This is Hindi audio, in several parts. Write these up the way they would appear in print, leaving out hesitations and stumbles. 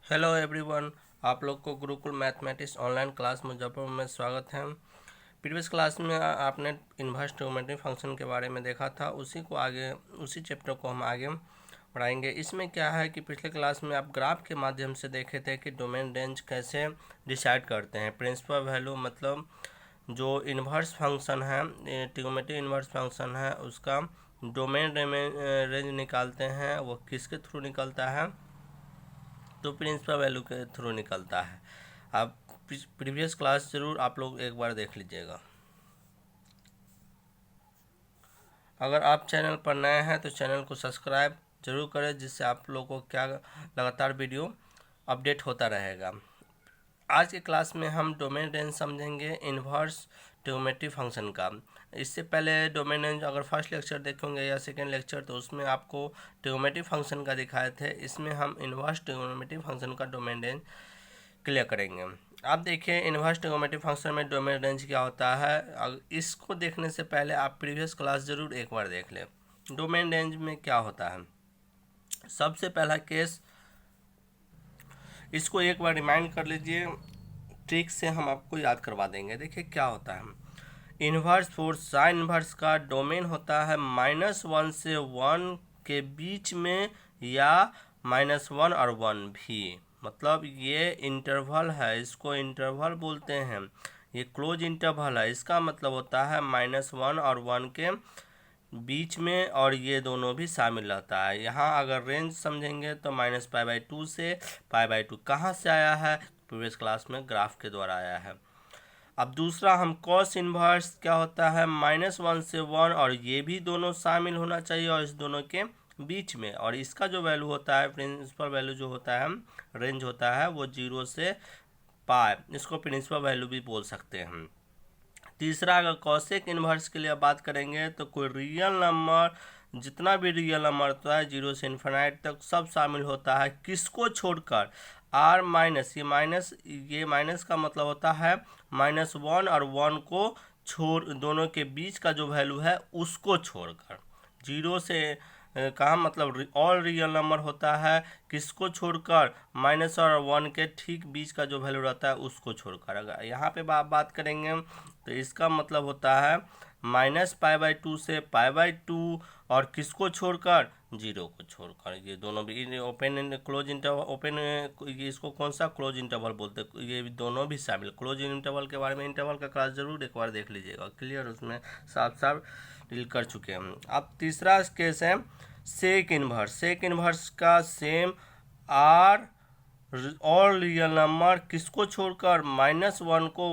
हेलो एवरीवन, आप लोग को Gurukul mathematics online class Muzaffarpur में स्वागत है। प्रीवियस क्लास में आपने इन्वर्स ट्रिग्नोमेट्री फंक्शन के बारे में देखा था। उसी चैप्टर को हम आगे पढ़ाएंगे। इसमें क्या है कि पिछले क्लास में आप ग्राफ के माध्यम से देखे थे कि डोमेन रेंज कैसे डिसाइड करते हैं। प्रिंसिपल वैल्यू मतलब जो इन्वर्स फंक्शन है, ट्रिग्नोमेट्री इन्वर्स फंक्शन है, उसका डोमेन रेंज निकालते हैं। वो किसके थ्रू निकलता है? तो प्रिंसिपल वैल्यू के थ्रू निकलता है। आप प्रीवियस क्लास जरूर आप लोग एक बार देख लीजिएगा। अगर आप चैनल पर नए हैं तो चैनल को सब्सक्राइब जरूर करें, जिससे आप लोगों को क्या लगातार वीडियो अपडेट होता रहेगा। आज के क्लास में हम डोमेन रेंज समझेंगे इन्वर्स ट्रिग्नोमेट्री फंक्शन का। इससे पहले डोमेन रेंज अगर फर्स्ट लेक्चर देखेंगे या सेकेंड लेक्चर, तो उसमें आपको ट्रिग्नोमेट्री फंक्शन का दिखाए थे। इसमें हम इन्वर्स ट्रिग्नोमेट्री फंक्शन का डोमेन रेंज क्लियर करेंगे। आप देखिए, इन्वर्स ट्रिग्नोमेट्री फंक्शन में डोमेन रेंज क्या होता है। इसको देखने से पहले आप प्रीवियस क्लास जरूर एक बार देख लें। डोमेन रेंज में क्या होता है, सबसे पहला केस, इसको एक बार रिमाइंड कर लीजिए, ट्रिक से हम आपको याद करवा देंगे। देखिए क्या होता है, इन्वर्स फोर साइन इन्वर्स का डोमेन होता है -1 से 1 के बीच में, या -1 और 1 भी। मतलब ये इंटरवल है, इसको इंटरवल बोलते हैं। ये क्लोज इंटरवल है, इसका मतलब होता है -1 और 1 के बीच में, और ये दोनों भी शामिल रहता है। यहाँ अगर रेंज समझेंगे तो -π/2 से π/2 कहाँ से आया है? प्रीवियस क्लास में ग्राफ के द्वारा आया है। अब दूसरा, हम कॉस इन्वर्स क्या होता है, -1 से 1, और ये भी दोनों शामिल होना चाहिए और इस दोनों के बीच में। और इसका जो वैल्यू होता है, प्रिंसिपल वैल्यू जो होता है, रेंज होता है, वो 0 से पाई, इसको प्रिंसिपल वैल्यू भी बोल सकते हैं हम। तीसरा, अगर कॉसेक इन्वर्स के लिए बात करेंगे तो कोई रियल नंबर, जितना भी रियल नंबर होता है 0 से इन्फिनाइट तक, सब शामिल होता है। किसको छोड़कर? आर माइनस, ये माइनस का मतलब होता है -1 और 1 को छोड़, दोनों के बीच का जो वैल्यू है उसको छोड़कर। 0 से कहाँ मतलब ऑल रियल नंबर होता है, किसको छोड़कर? -1 और 1 के ठीक बीच का जो वैल्यू रहता है उसको छोड़कर। अगर यहाँ पे बात करेंगे तो इसका मतलब होता है -π/2 से π/2, और किसको छोड़कर? 0 को छोड़कर। ये दोनों भी ओपन क्लोज इंटरवल, ओपन इसको कौन सा क्लोज इंटरवल बोलते हैं, ये दोनों भी शामिल। क्लोज इंटरवल के बारे में इंटरवल का क्लास जरूर एक बार देख लीजिएगा, क्लियर, उसमें साफ साफ डील कर चुके हैं हम। अब तीसरा केस है सेक इन्वर्स। सेक इन्वर्स का सेम, आर और रियल नंबर किसको छोड़कर? -1 को,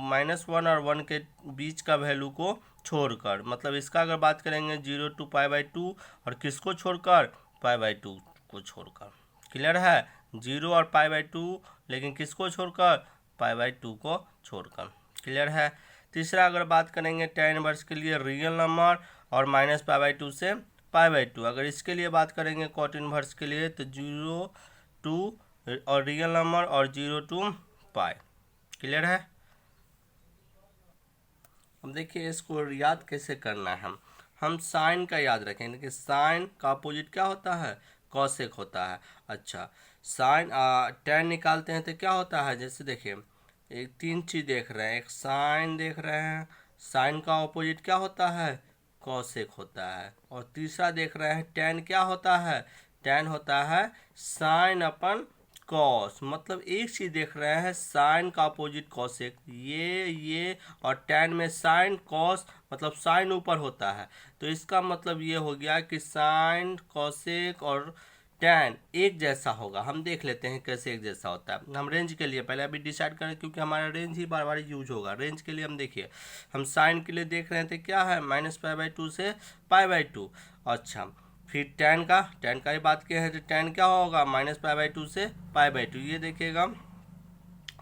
-1 और 1 के बीच का वैल्यू को छोड़कर। मतलब इसका अगर बात करेंगे 0 to π/2, और किसको छोड़कर? π/2 को छोड़कर। क्लियर है? 0 और π/2, लेकिन किसको छोड़कर? π/2 को छोड़कर। क्लियर है? तीसरा, अगर बात करेंगे tan इनवर्स के लिए, रियल नंबर और -π/2 से π/2। अगर इसके लिए बात करेंगे कॉट इनवर्स के लिए, तो 0 to और रियल नंबर और 0 to पाई। क्लियर है? अब देखिए, इसको याद कैसे करना है। हम साइन का याद रखेंगे कि साइन का अपोजिट क्या होता है? कॉसेक होता है। अच्छा, साइन tan निकालते हैं तो क्या होता है? जैसे देखिए, एक तीन चीज देख रहे हैं, एक साइन देख रहे हैं, साइन का अपोजिट क्या होता है? कॉसेक होता है। और तीसरा देख रहे हैं, tan क्या होता है? tan होता है साइन अपन कॉस। मतलब एक चीज देख रहे हैं, साइन का अपोजिट कॉसेक, ये और tan में साइन कॉस, मतलब साइन ऊपर होता है। तो इसका मतलब ये हो गया कि साइन कॉसेक और tan एक जैसा होगा। हम देख लेते हैं कैसे एक जैसा होता है। हम रेंज के लिए पहले अभी डिसाइड करें, क्योंकि हमारा रेंज ही बार बार यूज होगा। रेंज के लिए हम देखिए, हम साइन के लिए देख रहे थे क्या है, -π/2 से π/2। अच्छा, फिर tan का ही बात किया है, तो tan क्या होगा? -π/2 से π/2। ये देखिएगा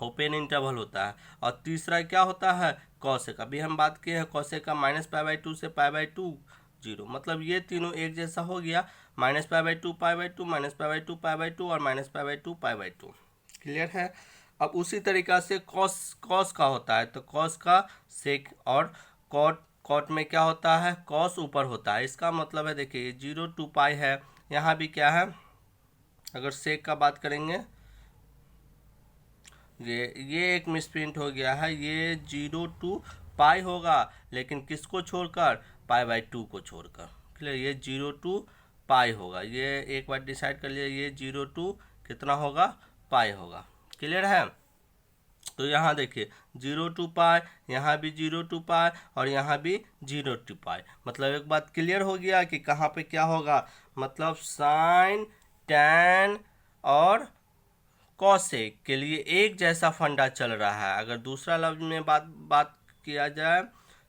ओपन इंटरवल होता है। और तीसरा क्या होता है? कॉसेक। अभी हम बात किए हैं कॉसेक का, -π/2 से π/2 0। मतलब ये तीनों एक जैसा हो गया, -π/2 π/2, -π/2 π/2 और -π/2 π/2। क्लियर है? अब उसी तरीका से कॉस का होता है, तो कॉस का सेक, और कॉट में क्या होता है? कॉस ऊपर होता है। इसका मतलब है, देखिए 0 to पाई है, यहाँ भी क्या है? अगर सेक का बात करेंगे, ये एक मिसप्रिंट हो गया है, ये 0 to पाई होगा, लेकिन किसको छोड़कर, पाई/2 को छोड़कर। क्लियर, ये 0 to पाई होगा। ये एक बार डिसाइड कर लिया, ये 0 to कितना होगा, पाई होगा। क्लियर है। तो यहाँ देखिए 0 to पाई, यहाँ भी 0 to पाई और यहाँ भी 0 to पाई। मतलब एक बात क्लियर हो गया कि कहाँ पे क्या होगा, मतलब साइन, टैन और कॉसेक के लिए एक जैसा फंडा चल रहा है। अगर दूसरा लफ्ज में बात किया जाए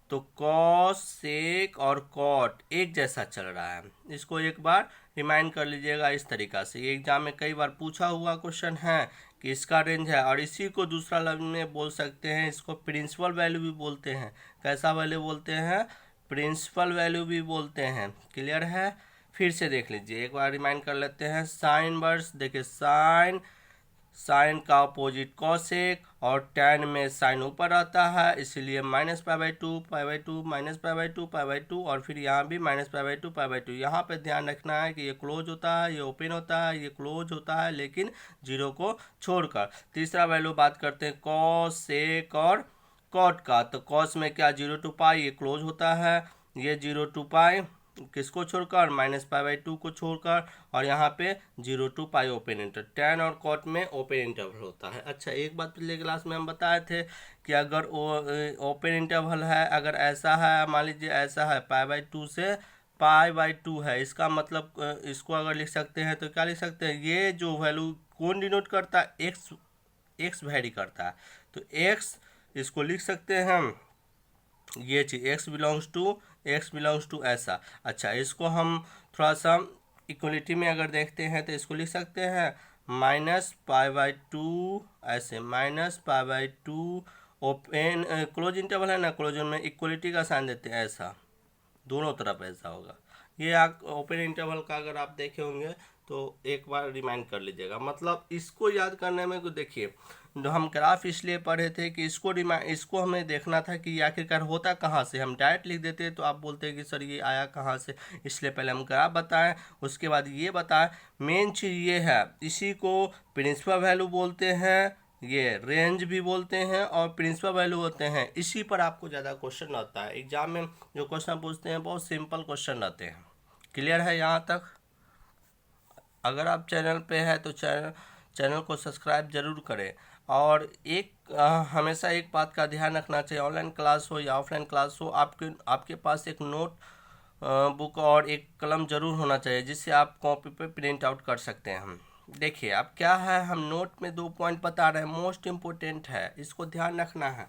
तो कॉस, सेक और कॉट एक जैसा चल रहा है। इसको एक बार रिमाइंड कर लीजिएगा इस तरीक़ा से। ये एग्जाम में कई बार पूछा हुआ क्वेश्चन है कि इसका रेंज है, और इसी को दूसरा लफ्ज में बोल सकते हैं, इसको प्रिंसिपल वैल्यू भी बोलते हैं। कैसा वैल्यू बोलते हैं, प्रिंसिपल वैल्यू भी बोलते हैं। क्लियर है। फिर से देख लीजिए, एक बार रिमाइंड कर लेते हैं। साइन इनवर्स, देखिए साइन का अपोजिट कॉसेक, और टैन में साइन ऊपर आता है, इसलिए -पाई/2, पाई/2, -पाई/2, पाई/2, और फिर यहाँ भी -पाई/2, पाई/2। यहाँ पे ध्यान रखना है कि ये क्लोज होता है, ये ओपन होता है, ये क्लोज होता है, लेकिन 0 को छोड़कर। तीसरा वैल्यू बात करते हैं कॉस, सेक और कॉट का। तो कॉस में क्या, 0 to पाई, ये क्लोज होता है, ये 0 to पाई किसको छोड़कर, -पाई/2 को छोड़कर, और यहाँ पे 0 to pi open interval. Tan और कॉट में ओपन इंटरवल होता है। अच्छा, एक बात पिछले क्लास में हम बताए थे कि अगर ओपन इंटरवल है, अगर ऐसा है, मान लीजिए ऐसा है, पाई/2 से पाई/2 है, इसका मतलब इसको अगर लिख सकते हैं तो क्या लिख सकते हैं, ये जो वैल्यू कौन डिनोट करता है, एक्स वैरी करता है, तो एक्स इसको लिख सकते हैं हम, ये चीज़ एक्स बिलोंग्स टू ऐसा। अच्छा, इसको हम थोड़ा सा इक्वलिटी में अगर देखते हैं तो इसको लिख सकते हैं -पाई/2 ऐसे, -पाई/2 ओपन क्लोज इंटरवल है ना, क्लोज में इक्वलिटी का साइन देते हैं ऐसा, दोनों तरफ ऐसा होगा। ये आप ओपन इंटरवल का अगर आप देखे होंगे तो एक बार रिमाइंड कर लीजिएगा। मतलब इसको याद करने में को देखिए, हम ग्राफ इसलिए पढ़े थे कि इसको हमें देखना था कि आखिरकार होता कहाँ से। हम डायरेक्ट लिख देते तो आप बोलते कि सर ये आया कहाँ से, इसलिए पहले हम ग्राफ बताएं, उसके बाद ये बताएं। मेन चीज़ ये है, इसी को प्रिंसिपल वैल्यू बोलते हैं, ये रेंज भी बोलते हैं और प्रिंसिपल वैल्यू होते हैं। इसी पर आपको ज़्यादा क्वेश्चन आता है एग्जाम में। जो क्वेश्चन पूछते हैं बहुत सिंपल क्वेश्चन रहते हैं। क्लियर है यहाँ तक। अगर आप चैनल पे है तो चैनल को सब्सक्राइब जरूर करें। और हमेशा एक बात का ध्यान रखना चाहिए, ऑनलाइन क्लास हो या ऑफलाइन क्लास हो, आपके पास एक नोट बुक और एक कलम जरूर होना चाहिए, जिससे आप कॉपी पे प्रिंट आउट कर सकते हैं। हम देखिए अब क्या है, हम नोट में 2 पॉइंट बता रहे हैं, मोस्ट इम्पोर्टेंट है, इसको ध्यान रखना है।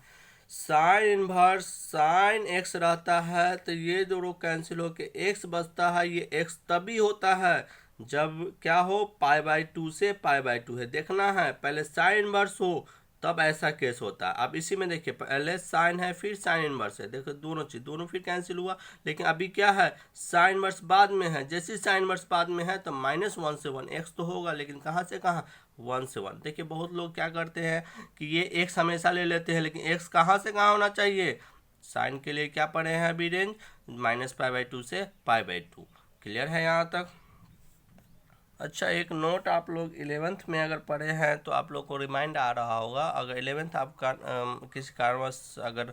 साइन इनवर्स साइन एक्स रहता है तो ये दोनों कैंसिल होके एक्स बचता है। ये एक्स तभी होता है जब क्या हो, पाई/2 से पाई/2 है, देखना है। पहले साइन इनवर्स हो तब ऐसा केस होता है। अब इसी में देखिए, पहले साइन है फिर साइन इनवर्स है, देखो दोनों फिर कैंसिल हुआ। लेकिन अभी क्या है, साइन इनवर्स बाद में है, जैसे साइन इनवर्स बाद में है तो -1 से 1 एक्स तो होगा, लेकिन कहाँ से कहाँ, 1 से 1। देखिए बहुत लोग क्या करते हैं कि ये एक्स हमेशा ले लेते हैं, लेकिन एक्स कहाँ से कहाँ होना चाहिए। साइन के लिए क्या पढ़े हैं अभी, रेंज -पाई/2 से पाई/2। क्लियर है यहाँ तक। अच्छा, एक नोट आप लोग 11th में अगर पढ़े हैं तो आप लोग को रिमाइंड आ रहा होगा। अगर 11th आपका किसी कारणवश अगर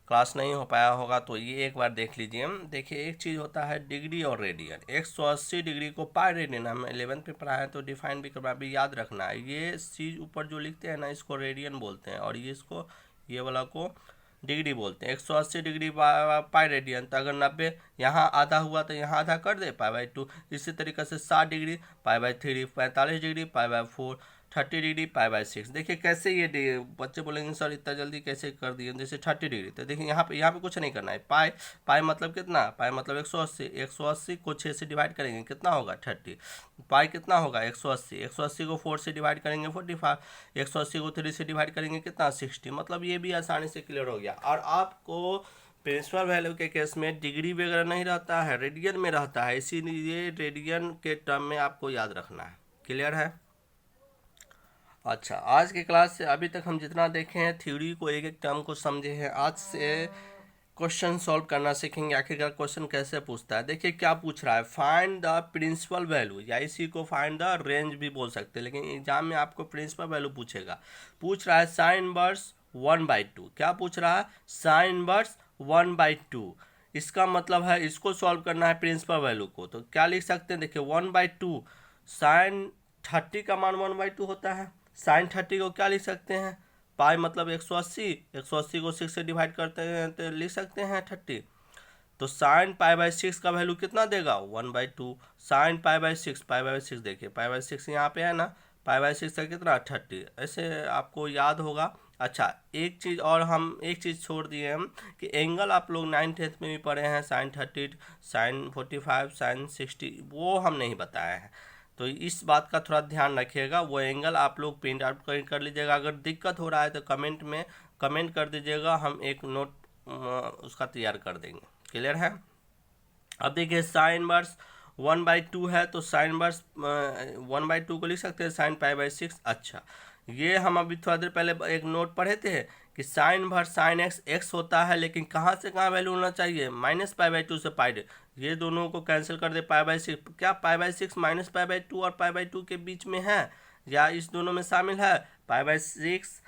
क्लास नहीं हो पाया होगा तो ये एक बार देख लीजिए। देखिए एक चीज़ होता है डिग्री और रेडियन। 180 डिग्री को पाई रेडियन हम 11th में पढ़ा है तो डिफाइन भी करवा भी याद रखना है। ये चीज़ ऊपर जो लिखते हैं ना, इसको रेडियन बोलते हैं, और ये वाला को डिग्री बोलते हैं। 180 डिग्री पाई रेडियन, तो अगर 90 यहाँ आधा हुआ तो यहाँ आधा कर दे, पाई/2। इसी तरीके से 60 डिग्री पाई/3, 45 डिग्री पाई/4, 30 डिग्री पाई/6। देखिए कैसे ये बच्चे बोलेंगे सर इतना जल्दी कैसे कर दिए, जैसे 30 डिग्री। तो देखिए यहाँ पे कुछ नहीं करना है। पाई मतलब कितना, पाई मतलब 180। 180 को 6 से डिवाइड करेंगे कितना होगा, 30। पाई कितना होगा, 180। 180 को 4 से डिवाइड करेंगे 45। 180 को 3 से डिवाइड करेंगे कितना, 60। मतलब ये भी आसानी से क्लियर हो गया। और आपको प्रिंसिपल वैल्यू के केस में डिग्री वगैरह नहीं रहता है, रेडियन में रहता है, इसीलिए रेडियन के टर्म में आपको याद रखना है। क्लियर है। अच्छा, आज के क्लास से अभी तक हम जितना देखे हैं थ्योरी को, एक एक टर्म को समझे हैं। आज से क्वेश्चन सॉल्व करना सीखेंगे। आखिरकार क्वेश्चन कैसे पूछता है, देखिए क्या पूछ रहा है, फाइंड द प्रिंसिपल वैल्यू, या इसी को फाइंड द रेंज भी बोल सकते हैं, लेकिन एग्जाम में आपको प्रिंसिपल वैल्यू पूछेगा। पूछ रहा है साइन इनवर्स 1/2। क्या पूछ रहा है, साइन इनवर्स 1/2। इसका मतलब है इसको सॉल्व करना है प्रिंसिपल वैल्यू को, तो क्या लिख सकते हैं, देखिए 1/2 साइन 30 का मान 1/2 होता है। साइन 30 को क्या लिख सकते हैं, पाई मतलब 180, 180 को 6 से डिवाइड करते हैं तो लिख सकते हैं 30। तो साइन π/6 का वैल्यू कितना देगा, 1/2। साइन π/6 देखिए π/6 यहाँ पे है ना, π/6 का कितना 30, ऐसे आपको याद होगा। अच्छा एक चीज़ और, हम एक चीज़ छोड़ दिए हम कि एंगल आप लोग 9th में भी पढ़े हैं, साइन 30, साइन 45, साइन 60, वो हम नहीं बताए हैं। तो इस बात का थोड़ा ध्यान रखिएगा, वो एंगल आप लोग प्रिंट आउट कर लीजिएगा। अगर दिक्कत हो रहा है तो कमेंट में कमेंट कर दीजिएगा, हम एक नोट उसका तैयार कर देंगे। क्लियर है। अब देखिए साइन इनवर्स 1/2 है, तो साइन इनवर्स 1/2 को लिख सकते हैं साइन π/6। अच्छा ये हम अभी थोड़ा देर पहले एक नोट पढ़े थे कि साइन इनवर्स साइन x होता है, लेकिन कहाँ से कहाँ वैल्यू होना चाहिए, -π/2 से पाई। ये दोनों को कैंसिल कर दे, π/6, क्या π/6 -π/2 और π/2 के बीच में है, या इस दोनों में शामिल है, π/6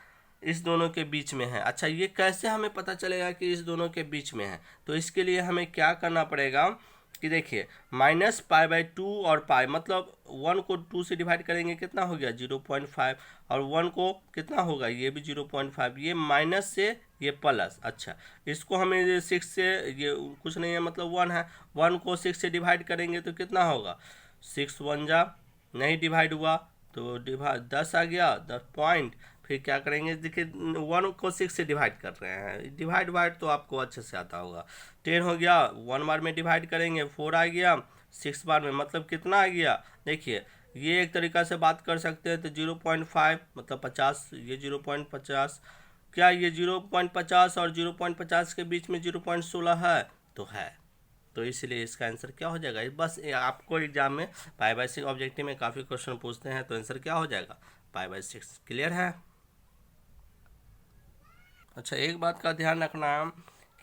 इस दोनों के बीच में है। अच्छा ये कैसे हमें पता चलेगा कि इस दोनों के बीच में है, तो इसके लिए हमें क्या करना पड़ेगा कि देखिए -π/2 और पाई, मतलब 1 को 2 से डिवाइड करेंगे कितना हो गया 0.5, और 1 को कितना होगा, ये भी 0.5, ये माइनस से ये प्लस। अच्छा इसको हमें 6 से, ये कुछ नहीं है मतलब 1 है, 1 को 6 से डिवाइड करेंगे तो कितना होगा, 6 1 जा, नहीं डिवाइड हुआ तो डिवाइड 10 आ गया, 10 पॉइंट। फिर क्या करेंगे, देखिए 1 को 6 से डिवाइड कर रहे हैं, डिवाइड तो आपको अच्छे से आता होगा। 10 हो गया, 1 बार में डिवाइड करेंगे 4 आ गया, 6 बार में मतलब कितना आ गया, देखिए ये एक तरीक़ा से बात कर सकते हैं। तो 0.5 मतलब 50, ये 0.50, क्या ये 0.50 और 0.50 के बीच में 0.16 है, तो है, तो इसलिए इसका आंसर क्या हो जाएगा। बस आपको एग्जाम में π/6 ऑब्जेक्टिव में काफ़ी क्वेश्चन पूछते हैं, तो आंसर क्या हो जाएगा, π/6। क्लियर है। अच्छा एक बात का ध्यान रखना है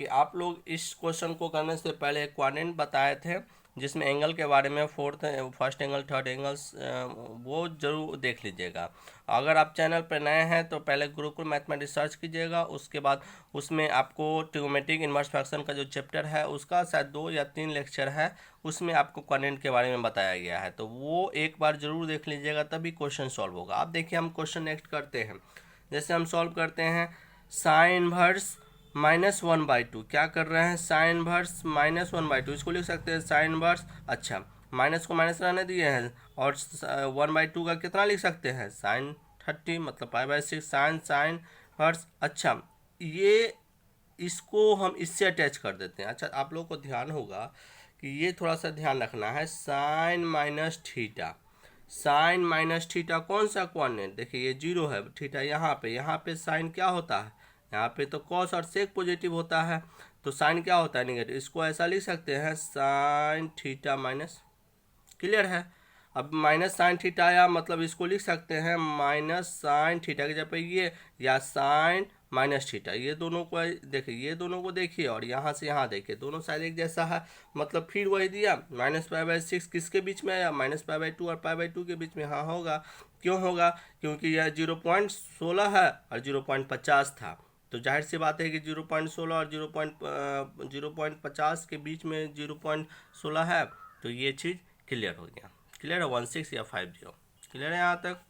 कि आप लोग इस क्वेश्चन को करने से पहले एक क्वाड्रेंट बताए थे जिसमें एंगल के बारे में फर्स्ट एंगल, थर्ड एंगल्स, वो जरूर देख लीजिएगा। अगर आप चैनल पर नए हैं तो पहले गुरुकुल मैथमेटिक्स सर्च कीजिएगा, उसके बाद उसमें आपको ट्रिग्नोमेट्रिक इनवर्स फ्रैक्शन का जो चैप्टर है उसका शायद 2 या 3 लेक्चर है, उसमें आपको क्वाड्रेंट के बारे में बताया गया है, तो वो एक बार जरूर देख लीजिएगा, तभी क्वेश्चन सॉल्व होगा। आप देखिए हम क्वेश्चन नेक्स्ट करते हैं। जैसे हम सॉल्व करते हैं साइन इनवर्स -1/2, क्या कर रहे हैं, साइन इनवर्स -1/2, इसको लिख सकते हैं साइन इनवर्स, अच्छा माइनस को माइनस रहने दिए हैं, और 1/2 का कितना लिख सकते हैं, साइन 30 मतलब π/6 साइन इनवर्स। अच्छा ये इसको हम इससे अटैच कर देते हैं। अच्छा आप लोग को ध्यान होगा कि ये थोड़ा सा ध्यान रखना है, साइन -θ, साइन -θ कौन सा क्वाड्रेंट, देखिए ये 0 है, थीटा यहाँ पे साइन क्या होता है, यहाँ पे तो कॉस और सेक पॉजिटिव होता है, तो साइन क्या होता है नेगेटिव, इसको ऐसा लिख सकते हैं साइन थीटा माइनस। क्लियर है। अब माइनस साइन थीटा आया, मतलब इसको लिख सकते हैं माइनस साइन थीटा की जगह ये, या साइन -θ, ये दोनों को देखिए, ये दोनों को देखिए और यहाँ से यहाँ देखिए, दोनों साइड एक जैसा है, मतलब फिर वही दिया -π/6 किसके बीच में आया, -π/2 और π/2 के बीच में। हाँ होगा, क्यों होगा, क्योंकि यह 0.16 है और 0.50 था, तो जाहिर सी बात है कि 0.16 और 0.50 के बीच में 0.16 है, तो ये चीज़ क्लियर हो गया। क्लियर है, 16 या 50, क्लियर है यहाँ तक।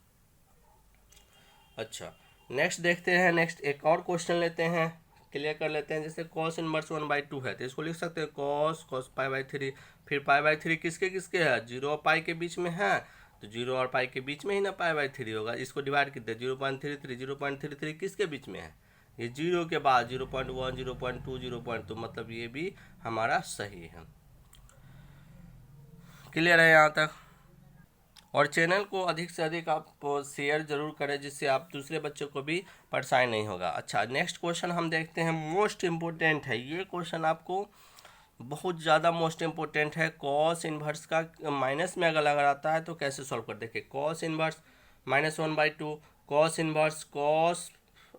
अच्छा नेक्स्ट देखते हैं, नेक्स्ट एक और क्वेश्चन लेते हैं, क्लियर कर लेते हैं। जैसे कॉस इनवर्स 1/2 है, तो इसको लिख सकते हैं कॉस π/3, फिर π/3 किसके किसके है, 0 और पाई के बीच में है, तो 0 और पाई के बीच में ही ना π/3 होगा, इसको डिवाइड करते 0.33, 0.33 किसके बीच में है, ये 0 के बाद 0.1, 0.2, 0.2, मतलब ये भी हमारा सही है। क्लियर है यहाँ तक। और चैनल को अधिक से अधिक आप शेयर जरूर करें, जिससे आप दूसरे बच्चों को भी परेशानी नहीं होगा। अच्छा नेक्स्ट क्वेश्चन हम देखते हैं, मोस्ट इम्पोर्टेंट है ये क्वेश्चन, आपको बहुत ज़्यादा मोस्ट इम्पोर्टेंट है। कॉस इनवर्स का माइनस में अगर आता है तो कैसे सॉल्व कर, देखिए cos inverse -1/2, cos inverse cos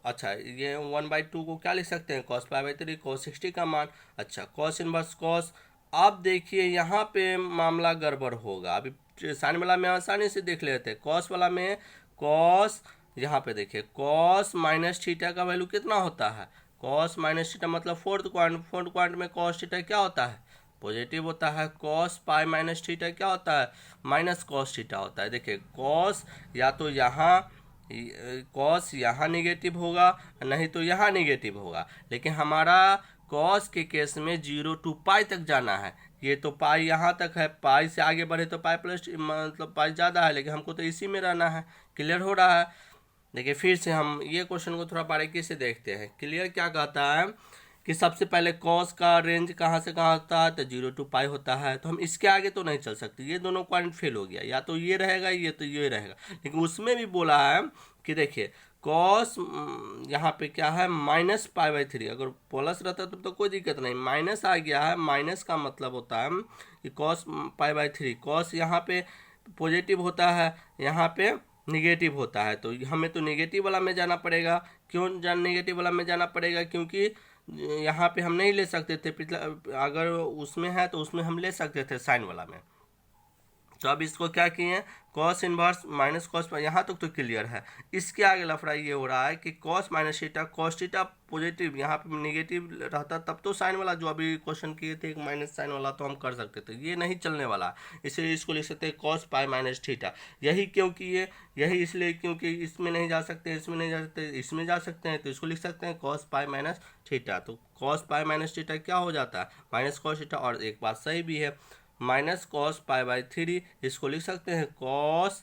अच्छा ये 1/2 को क्या लिख सकते हैं, cos π/3 cos 60 का मान। अच्छा cos इनवर्स cos, अब देखिए यहाँ पे मामला गड़बड़ होगा। अभी साइन वाला में आसानी से देख लेते हैं, cos वाला में cos, यहाँ पे देखिए cos माइनस थीटा का वैल्यू कितना होता है, cos माइनस थीटा मतलब फोर्थ क्वाड्रेंट में cos थीटा क्या होता है, पॉजिटिव होता है। cos पाई माइनस थीटा क्या होता है, माइनस cos थीटा होता है। देखिए cos या तो यहाँ cos यहाँ निगेटिव होगा, नहीं तो यहाँ निगेटिव होगा, लेकिन हमारा cos के केस में 0 to पाई तक जाना है। ये तो पाई यहाँ तक है, पाई से आगे बढ़े तो पाई प्लस मतलब पाई ज़्यादा है, लेकिन हमको तो इसी में रहना है। क्लियर हो रहा है। देखिए फिर से हम ये क्वेश्चन को थोड़ा बारीकी से देखते हैं। क्लियर क्या कहता है कि सबसे पहले cos का रेंज कहाँ से कहाँ होता है, तो 0 to पाई होता है, तो हम इसके आगे तो नहीं चल सकते, ये दोनों पॉइंट फेल हो गया, या तो ये रहेगा ये तो ये रहेगा। लेकिन उसमें भी बोला है कि देखिए cos यहाँ पे क्या है माइनस π/3, अगर प्लस रहता तो कोई दिक्कत नहीं, माइनस आ गया है, माइनस का मतलब होता है कि cos π/3, cos यहाँ पे पॉजिटिव होता है, यहाँ पे निगेटिव होता है, तो हमें तो निगेटिव वाला में जाना पड़ेगा। क्यों निगेटिव वाला में जाना पड़ेगा, क्योंकि यहाँ पे हम नहीं ले सकते थे पिछला, अगर उसमें है तो उसमें हम ले सकते थे साइन वाला में। तो अब इसको क्या किए, cos इनवर्स माइनस cos, यहाँ तक तो क्लियर है। इसके आगे लफड़ा ये हो रहा है कि cos minus theta, cos theta positive यहाँ पे निगेटिव रहता तब तो साइन वाला जो अभी क्वेश्चन किए थे एक माइनस साइन वाला तो हम कर सकते थे, ये नहीं चलने वाला, इसलिए इसको लिख सकते हैं cos पाई माइनस थीटा। यही क्योंकि ये यही इसलिए क्योंकि इसमें नहीं जा सकते, इसमें नहीं जा सकते, इसमें जा सकते हैं, तो इसको लिख सकते हैं cos पाई माइनस थीटा। तो cos पाई माइनस थीटा क्या हो जाता है, माइनस cos थीटा। और एक बात सही भी है, माइनस cos π/3, इसको लिख सकते हैं cos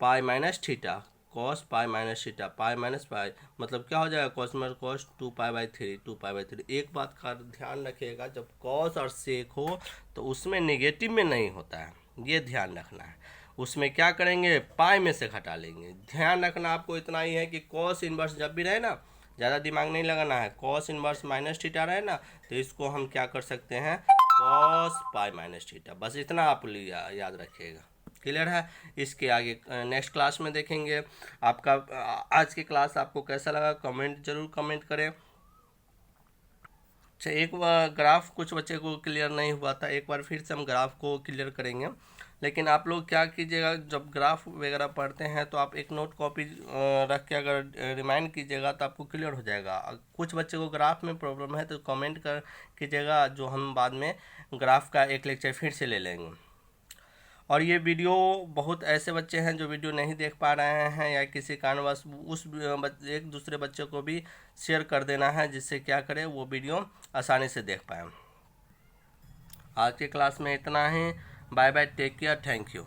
pi minus theta, cos pi minus theta, pi minus pi मतलब क्या हो जाएगा, cos माइनस cos 2π/3। एक बात का ध्यान रखिएगा, जब cos और sec हो तो उसमें नेगेटिव में नहीं होता है, ये ध्यान रखना है। उसमें क्या करेंगे, पाई में से घटा लेंगे। ध्यान रखना आपको इतना ही है कि cos इनवर्स जब भी रहे ना, ज़्यादा दिमाग नहीं लगाना है, cos इनवर्स माइनस थीटा रहे ना, तो इसको हम क्या कर सकते हैं, cos पाई माइनस थीटा। बस इतना आप याद रखिएगा। क्लियर है। इसके आगे नेक्स्ट क्लास में देखेंगे। आपका आज की क्लास आपको कैसा लगा जरूर कमेंट करें। अच्छा एक ग्राफ कुछ बच्चे को क्लियर नहीं हुआ था, एक बार फिर से हम ग्राफ को क्लियर करेंगे। लेकिन आप लोग क्या कीजिएगा, जब ग्राफ वगैरह पढ़ते हैं तो आप एक नोट कॉपी रख के अगर रिमाइंड कीजिएगा तो आपको क्लियर हो जाएगा। कुछ बच्चे को ग्राफ में प्रॉब्लम है तो कमेंट कर कीजिएगा, जो हम बाद में ग्राफ का एक लेक्चर फिर से ले लेंगे। और ये वीडियो बहुत ऐसे बच्चे हैं जो वीडियो नहीं देख पा रहे हैं या किसी कारणवश उस एक दूसरे बच्चे को भी शेयर कर देना है, जिससे क्या करें वो वीडियो आसानी से देख पाएँ। आज के क्लास में इतना ही। Bye bye, take care, thank you.